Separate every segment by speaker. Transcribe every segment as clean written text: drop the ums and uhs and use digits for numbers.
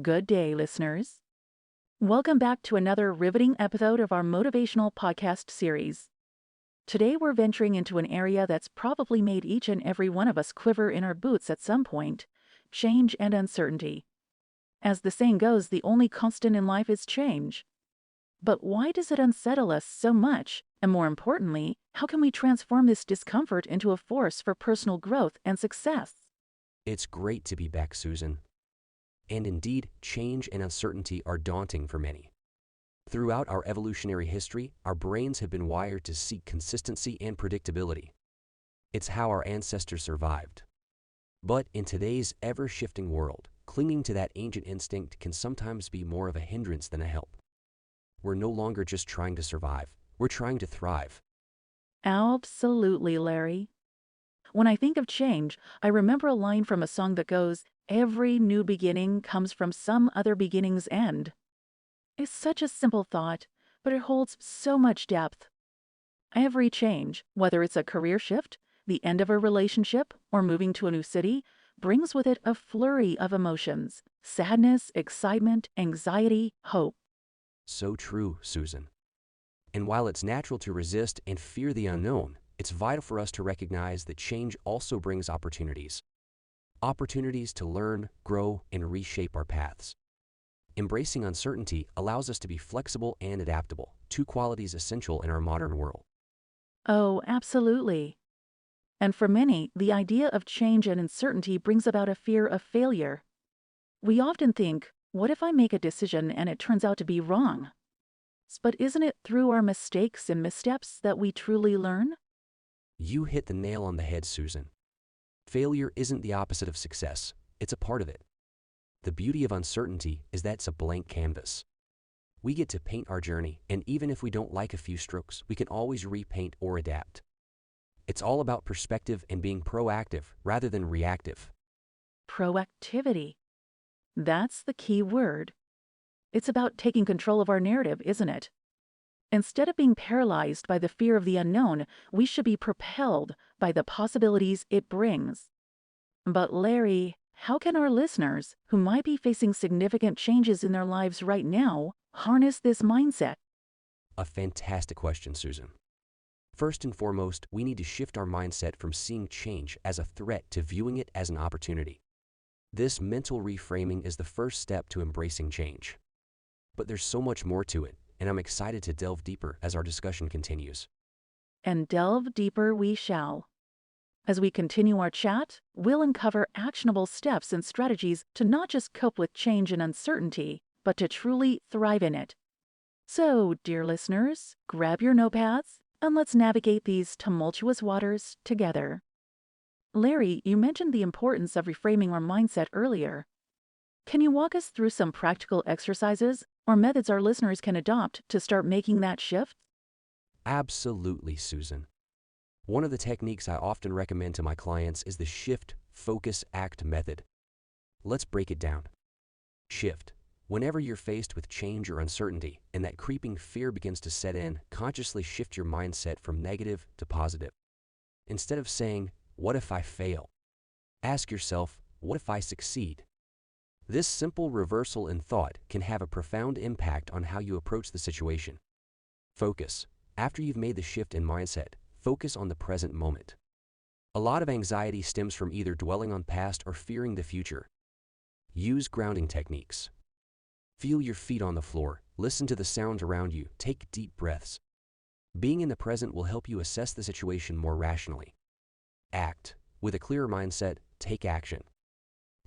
Speaker 1: Good day, listeners. Welcome back to another riveting episode of our motivational podcast series. Today, we're venturing into an area that's probably made each and every one of us quiver in our boots at some point: change and uncertainty. As the saying goes, the only constant in life is change. But why does it unsettle us so much? And more importantly, how can we transform this discomfort into a force for personal growth and success?
Speaker 2: It's great to be back, Susan. And indeed, change and uncertainty are daunting for many. Throughout our evolutionary history, our brains have been wired to seek consistency and predictability. It's how our ancestors survived. But in today's ever-shifting world, clinging to that ancient instinct can sometimes be more of a hindrance than a help. We're no longer just trying to survive, we're trying to thrive.
Speaker 1: Absolutely, Larry. When I think of change, I remember a line from a song that goes, "Every new beginning comes from some other beginning's end." It's such a simple thought, but it holds so much depth. Every change, whether it's a career shift, the end of a relationship, or moving to a new city, brings with it a flurry of emotions: sadness, excitement, anxiety, hope.
Speaker 2: So true, Susan. And while it's natural to resist and fear the unknown, it's vital for us to recognize that change also brings opportunities. Opportunities to learn, grow, and reshape our paths. Embracing uncertainty allows us to be flexible and adaptable, two qualities essential in our modern world.
Speaker 1: Oh, absolutely. And for many, the idea of change and uncertainty brings about a fear of failure. We often think, what if I make a decision and it turns out to be wrong? But isn't it through our mistakes and missteps that we truly learn?
Speaker 2: You hit the nail on the head, Susan. Failure isn't the opposite of success, it's a part of it. The beauty of uncertainty is that it's a blank canvas. We get to paint our journey, and even if we don't like a few strokes, we can always repaint or adapt. It's all about perspective and being proactive rather than reactive.
Speaker 1: Proactivity. That's the key word. It's about taking control of our narrative, isn't it? Instead of being paralyzed by the fear of the unknown, we should be propelled by the possibilities it brings. But Larry, how can our listeners, who might be facing significant changes in their lives right now, harness this mindset?
Speaker 2: A fantastic question, Susan. First and foremost, we need to shift our mindset from seeing change as a threat to viewing it as an opportunity. This mental reframing is the first step to embracing change. But there's so much more to it, and I'm excited to delve deeper as our discussion continues.
Speaker 1: And delve deeper we shall. As we continue our chat, we'll uncover actionable steps and strategies to not just cope with change and uncertainty, but to truly thrive in it. So, dear listeners, grab your notepads and let's navigate these tumultuous waters together. Larry, you mentioned the importance of reframing our mindset earlier. Can you walk us through some practical exercises or methods our listeners can adopt to start making that shift?
Speaker 2: Absolutely, Susan. One of the techniques I often recommend to my clients is the shift, focus, act method. Let's break it down. Shift. Whenever you're faced with change or uncertainty and that creeping fear begins to set in, consciously shift your mindset from negative to positive. Instead of saying, "What if I fail?" ask yourself, "What if I succeed?" This simple reversal in thought can have a profound impact on how you approach the situation. Focus. After you've made the shift in mindset, focus on the present moment. A lot of anxiety stems from either dwelling on past or fearing the future. Use grounding techniques. Feel your feet on the floor, listen to the sounds around you, take deep breaths. Being in the present will help you assess the situation more rationally. Act. With a clearer mindset, take action.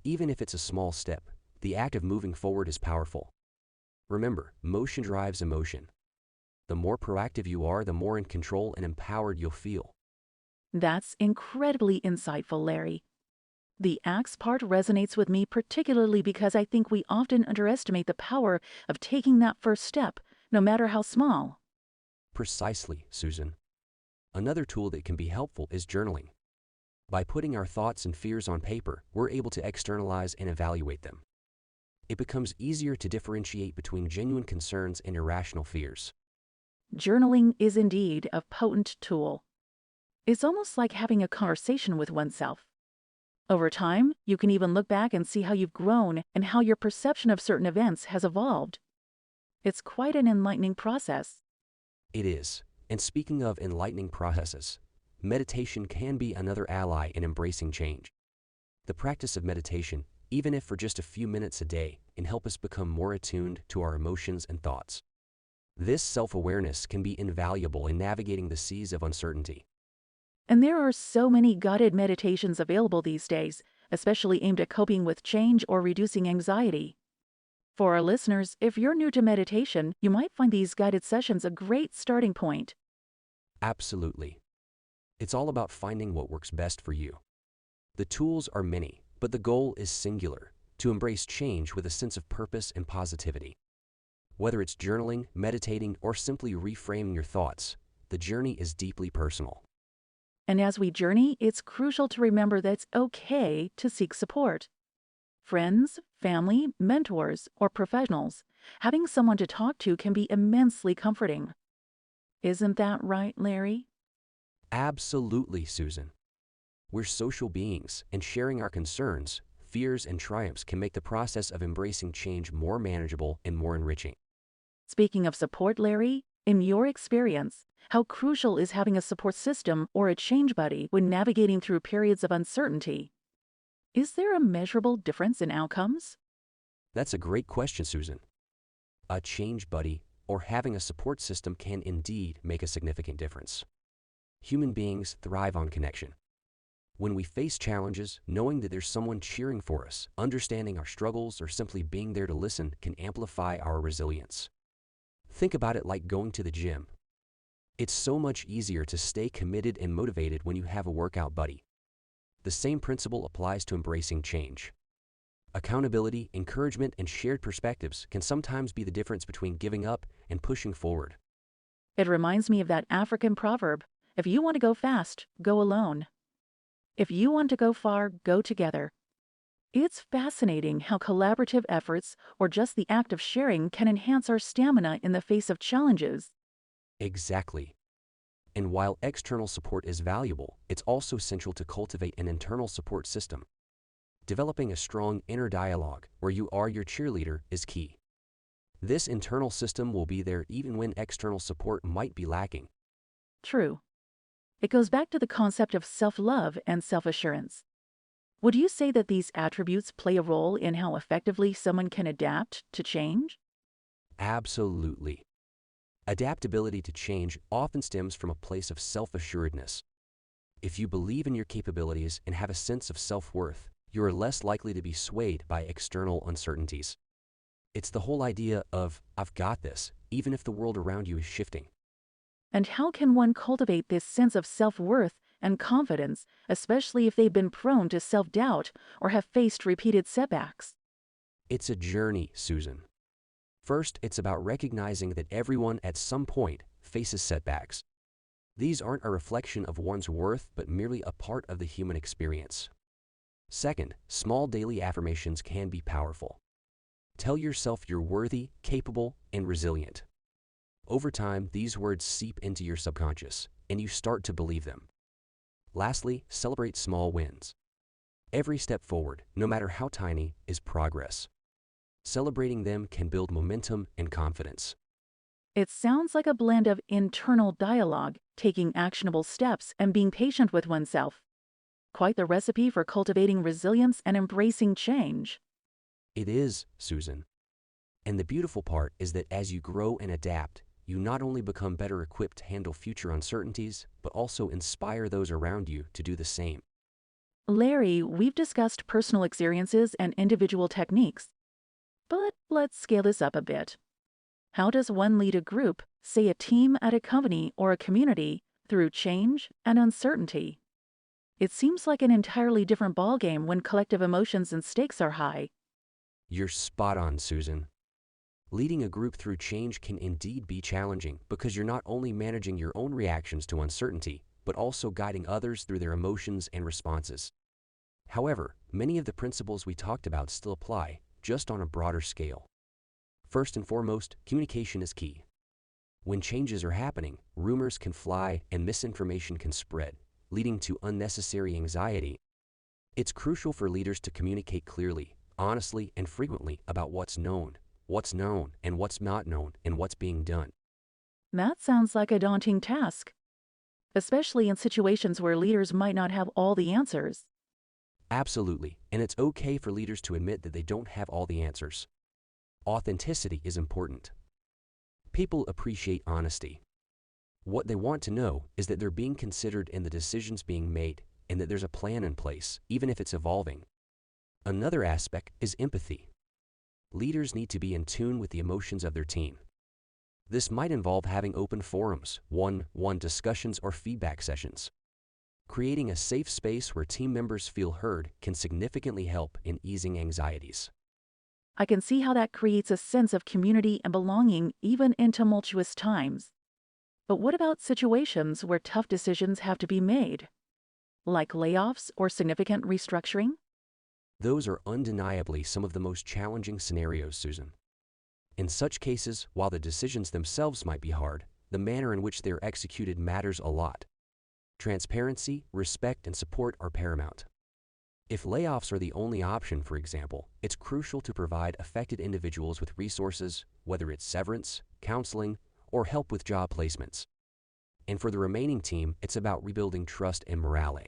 Speaker 2: Even if it's a small step, the act of moving forward is powerful. Remember, motion drives emotion. The more proactive you are, the more in control and empowered you'll feel.
Speaker 1: That's incredibly insightful, Larry. The acts part resonates with me particularly because I think we often underestimate the power of taking that first step, no matter how small.
Speaker 2: Precisely, Susan. Another tool that can be helpful is journaling. By putting our thoughts and fears on paper, we're able to externalize and evaluate them. It becomes easier to differentiate between genuine concerns and irrational fears.
Speaker 1: Journaling is indeed a potent tool. It's almost like having a conversation with oneself. Over time, you can even look back and see how you've grown and how your perception of certain events has evolved. It's quite an enlightening process.
Speaker 2: It is. And speaking of enlightening processes, meditation can be another ally in embracing change. The practice of meditation, even if for just a few minutes a day, can help us become more attuned to our emotions and thoughts. This self-awareness can be invaluable in navigating the seas of uncertainty.
Speaker 1: And there are so many guided meditations available these days, especially aimed at coping with change or reducing anxiety. For our listeners, if you're new to meditation, you might find these guided sessions a great starting point.
Speaker 2: Absolutely. It's all about finding what works best for you. The tools are many, but the goal is singular: to embrace change with a sense of purpose and positivity. Whether it's journaling, meditating, or simply reframing your thoughts, the journey is deeply personal.
Speaker 1: And as we journey, it's crucial to remember that it's okay to seek support. Friends, family, mentors, or professionals, having someone to talk to can be immensely comforting. Isn't that right, Larry?
Speaker 2: Absolutely, Susan. We're social beings, and sharing our concerns, fears, and triumphs can make the process of embracing change more manageable and more enriching.
Speaker 1: Speaking of support, Larry, in your experience, how crucial is having a support system or a change buddy when navigating through periods of uncertainty? Is there a measurable difference in outcomes?
Speaker 2: That's a great question, Susan. A change buddy or having a support system can indeed make a significant difference. Human beings thrive on connection. When we face challenges, knowing that there's someone cheering for us, understanding our struggles, or simply being there to listen can amplify our resilience. Think about it like going to the gym. It's so much easier to stay committed and motivated when you have a workout buddy. The same principle applies to embracing change. Accountability, encouragement, and shared perspectives can sometimes be the difference between giving up and pushing forward.
Speaker 1: It reminds me of that African proverb, if you want to go fast, go alone. If you want to go far, go together. It's fascinating how collaborative efforts or just the act of sharing can enhance our stamina in the face of challenges.
Speaker 2: Exactly. And while external support is valuable, it's also essential to cultivate an internal support system. Developing a strong inner dialogue where you are your cheerleader is key. This internal system will be there even when external support might be lacking.
Speaker 1: True. It goes back to the concept of self-love and self-assurance. Would you say that these attributes play a role in how effectively someone can adapt to change?
Speaker 2: Absolutely. Adaptability to change often stems from a place of self-assuredness. If you believe in your capabilities and have a sense of self-worth, you are less likely to be swayed by external uncertainties. It's the whole idea of, I've got this, even if the world around you is shifting.
Speaker 1: And how can one cultivate this sense of self-worth and confidence, especially if they've been prone to self-doubt or have faced repeated setbacks?
Speaker 2: It's a journey, Susan. First, it's about recognizing that everyone at some point faces setbacks. These aren't a reflection of one's worth, but merely a part of the human experience. Second, small daily affirmations can be powerful. Tell yourself you're worthy, capable, and resilient. Over time, these words seep into your subconscious, and you start to believe them. Lastly, celebrate small wins. Every step forward, no matter how tiny, is progress. Celebrating them can build momentum and confidence.
Speaker 1: It sounds like a blend of internal dialogue, taking actionable steps, and being patient with oneself. Quite the recipe for cultivating resilience and embracing change.
Speaker 2: It is, Susan. And the beautiful part is that as you grow and adapt, you not only become better equipped to handle future uncertainties, but also inspire those around you to do the same.
Speaker 1: Larry, we've discussed personal experiences and individual techniques. But let's scale this up a bit. How does one lead a group, say a team at a company or a community, through change and uncertainty? It seems like an entirely different ballgame when collective emotions and stakes are high.
Speaker 2: You're spot on, Susan. Leading a group through change can indeed be challenging because you're not only managing your own reactions to uncertainty, but also guiding others through their emotions and responses. However, many of the principles we talked about still apply, just on a broader scale. First and foremost, communication is key. When changes are happening, rumors can fly and misinformation can spread, leading to unnecessary anxiety. It's crucial for leaders to communicate clearly, honestly, and frequently about what's known, and what's not known, and what's being done.
Speaker 1: That sounds like a daunting task, especially in situations where leaders might not have all the answers.
Speaker 2: Absolutely, and it's okay for leaders to admit that they don't have all the answers. Authenticity is important. People appreciate honesty. What they want to know is that they're being considered in the decisions being made and that there's a plan in place, even if it's evolving. Another aspect is empathy. Leaders need to be in tune with the emotions of their team. This might involve having open forums, one-on-one discussions, or feedback sessions. Creating a safe space where team members feel heard can significantly help in easing anxieties.
Speaker 1: I can see how that creates a sense of community and belonging even in tumultuous times. But what about situations where tough decisions have to be made, like layoffs or significant restructuring?
Speaker 2: Those are undeniably some of the most challenging scenarios, Susan. In such cases, while the decisions themselves might be hard, the manner in which they are executed matters a lot. Transparency, respect, and support are paramount. If layoffs are the only option, for example, it's crucial to provide affected individuals with resources, whether it's severance, counseling, or help with job placements. And for the remaining team, it's about rebuilding trust and morale.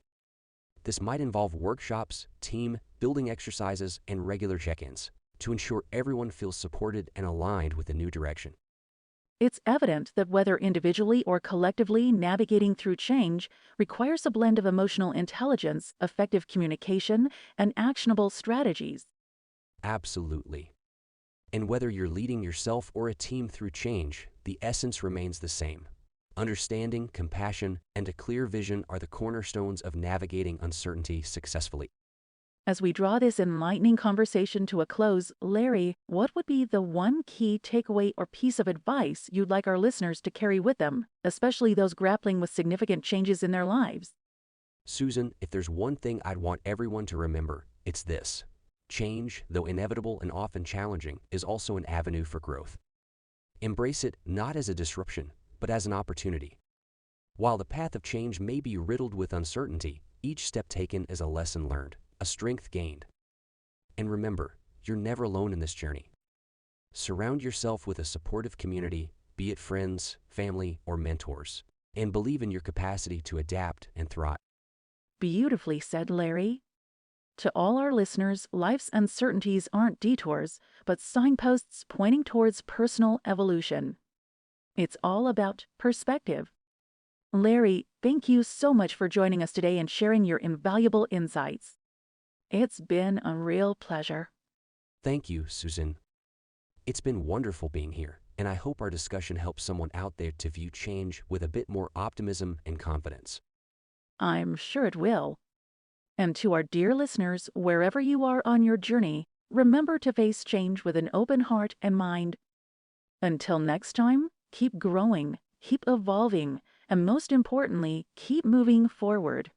Speaker 2: This might involve workshops, team building exercises, and regular check-ins to ensure everyone feels supported and aligned with the new direction.
Speaker 1: It's evident that whether individually or collectively, navigating through change requires a blend of emotional intelligence, effective communication, and actionable strategies.
Speaker 2: Absolutely. And whether you're leading yourself or a team through change, the essence remains the same. Understanding, compassion, and a clear vision are the cornerstones of navigating uncertainty successfully.
Speaker 1: As we draw this enlightening conversation to a close, Larry, what would be the one key takeaway or piece of advice you'd like our listeners to carry with them, especially those grappling with significant changes in their lives?
Speaker 2: Susan, if there's one thing I'd want everyone to remember, it's this. Change, though inevitable and often challenging, is also an avenue for growth. Embrace it not as a disruption, but as an opportunity. While the path of change may be riddled with uncertainty, each step taken is a lesson learned, a strength gained. And remember, you're never alone in this journey. Surround yourself with a supportive community, be it friends, family, or mentors, and believe in your capacity to adapt and thrive.
Speaker 1: Beautifully said, Larry. To all our listeners, life's uncertainties aren't detours, but signposts pointing towards personal evolution. It's all about perspective. Larry, thank you so much for joining us today and sharing your invaluable insights. It's been a real pleasure.
Speaker 2: Thank you, Susan. It's been wonderful being here, and I hope our discussion helps someone out there to view change with a bit more optimism and confidence.
Speaker 1: I'm sure it will. And to our dear listeners, wherever you are on your journey, remember to face change with an open heart and mind. Until next time, keep growing, keep evolving, and most importantly, keep moving forward.